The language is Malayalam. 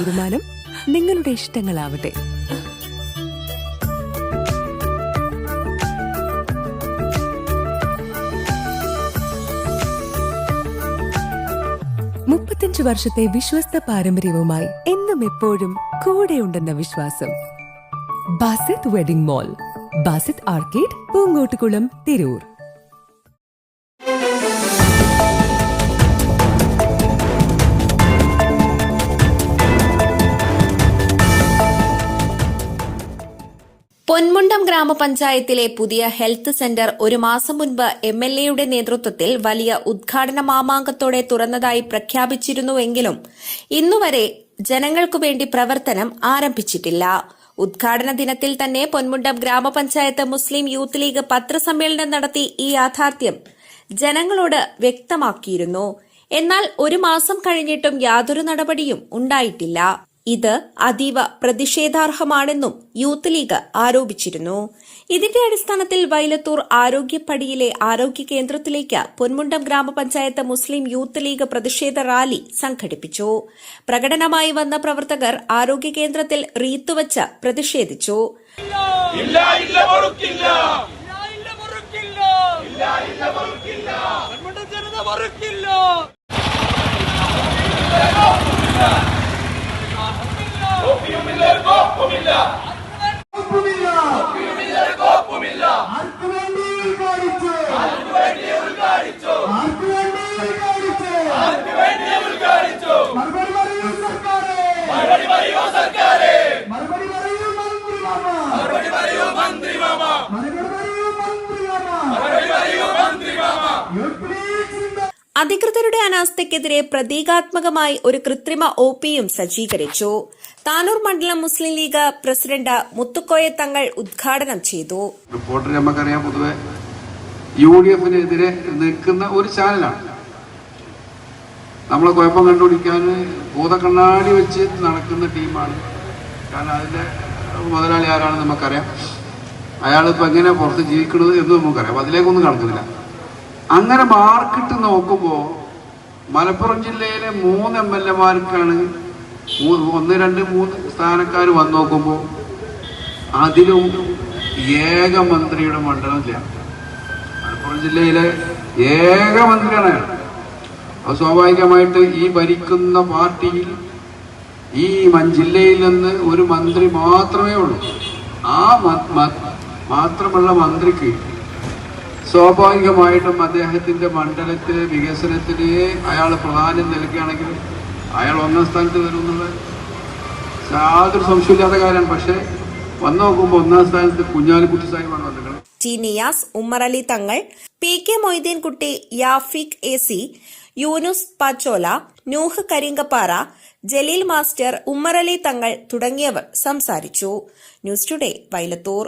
തീരുമാനം നിങ്ങളുടെ ഇഷ്ടങ്ങളാവട്ടെ. വർഷത്തെ വിശ്വസ്ത പാരമ്പര്യവുമായി എന്നും എപ്പോഴും കൂടെയുണ്ടെന്ന വിശ്വാസം. Basith wedding mall, Basith arcade, Poonkottukulam, Tirur. Ponmundam ഗ്രാമപഞ്ചായത്തിലെ പുതിയ ഹെൽത്ത് സെന്റർ ഒരു മാസം മുൻപ് എംഎൽഎയുടെ നേതൃത്വത്തിൽ വലിയ ഉദ്ഘാടന മാമാങ്കത്തോടെ തുറന്നതായി പ്രഖ്യാപിച്ചിരുന്നുവെങ്കിലും ഇന്നുവരെ ജനങ്ങൾക്കുവേണ്ടി പ്രവർത്തനം ആരംഭിച്ചിട്ടില്ല. ഉദ്ഘാടന ദിനത്തിൽ തന്നെ പൊന്മുണ്ടം ഗ്രാമപഞ്ചായത്ത് മുസ്ലിം യൂത്ത് ലീഗ് പത്രസമ്മേളനം നടത്തി ഈ യാഥാർത്ഥ്യം ജനങ്ങളോട് വ്യക്തമാക്കിയിരുന്നു. എന്നാൽ ഒരു മാസം കഴിഞ്ഞിട്ടും യാതൊരു നടപടിയും ഉണ്ടായിട്ടില്ല. ഇത് അതീവ പ്രതിഷേധാർഹമാണെന്നും യൂത്ത് ലീഗ് ആരോപിച്ചിരുന്നു. ഇതിന്റെ അടിസ്ഥാനത്തിൽ വൈലത്തൂർ ആരോഗ്യപ്പടിയിലെ ആരോഗ്യ കേന്ദ്രത്തിലേക്ക് പൊന്മുണ്ടം ഗ്രാമപഞ്ചായത്ത് മുസ്ലിം യൂത്ത് ലീഗ് പ്രതിഷേധ റാലി സംഘടിപ്പിച്ചു. പ്രകടനമായി വന്ന പ്രവർത്തകർ ആരോഗ്യ കേന്ദ്രത്തിൽ റീത്തുവച്ച് പ്രതിഷേധിച്ചു. അധികൃതരുടെ അനാസ്ഥയ്ക്കെതിരെ പ്രതീകാത്മകമായി ഒരു കൃത്രിമ ഒപിയും സജ്ജീകരിച്ചു. താനൂർ മണ്ഡലം മുസ്ലിം ലീഗ് പ്രസിഡന്റ് മുത്തുക്കോയ തങ്ങൾ ഉദ്ഘാടനം ചെയ്തു. റിപ്പോർട്ടർ നമുക്കറിയാം, പൊതുവെ UDF-നെതിരെ നിൽക്കുന്ന ഒരു ചാനലാണ്. നമ്മളെ കുഴപ്പം കണ്ടുപിടിക്കാൻ ഭൂതക്കണ്ണാടി വെച്ച് നടക്കുന്ന ടീമാണ്. കാരണം അതിന്റെ മുതലാളി ആരാണെന്ന് നമുക്കറിയാം. അയാളിപ്പോൾ എങ്ങനെ പുറത്ത് ജീവിക്കുന്നത് എന്ന് നമുക്കറിയാം. അപ്പം അതിലേക്കൊന്നും കടക്കുന്നില്ല. അങ്ങനെ മാർക്കിട്ട് നോക്കുമ്പോൾ മലപ്പുറം ജില്ലയിലെ 3 MLA-മാർക്കാണ് 1, 2, 3 സ്ഥാനക്കാർ വന്ന് നോക്കുമ്പോൾ അതിലും ഏക മന്ത്രിയുടെ മണ്ഡലമില്ല. മലപ്പുറം ജില്ലയിലെ ഏക മന്ത്രിയാണ് അയാൾ. അത് സ്വാഭാവികമായിട്ട് ഈ ഭരിക്കുന്ന പാർട്ടിയിൽ ഈ ജില്ലയിൽ നിന്ന് ഒരു മന്ത്രി മാത്രമേ ഉള്ളൂ. ആ മാത്രമുള്ള മന്ത്രിക്ക് സ്വാഭാവികമായിട്ടും അദ്ദേഹത്തിന്റെ മണ്ഡലത്തിലെ വികസനത്തിന് അയാൾ പ്രാധാന്യം നൽകുകയാണെങ്കിൽ അയാൾ 1ാം സ്ഥാനത്ത് വരും എന്നുള്ളത് യാതൊരു സംശയമില്ലാത്ത കാര്യമാണ്. പക്ഷെ വന്നു നോക്കുമ്പോൾ 1ാം സ്ഥാനത്ത് കുഞ്ഞാലിക്കുട്ടി സാഹിബാണ് വന്നത്. T Niyas, Ummer Ali Thangal, PK Moideenkutty, Yafik AC, Yunus Pachola, Nooh Karinkappara, Jaleel master, Ummer Ali Thangal തുടങ്ങിയവർ സംസാരിച്ചു. News today, Vailathur.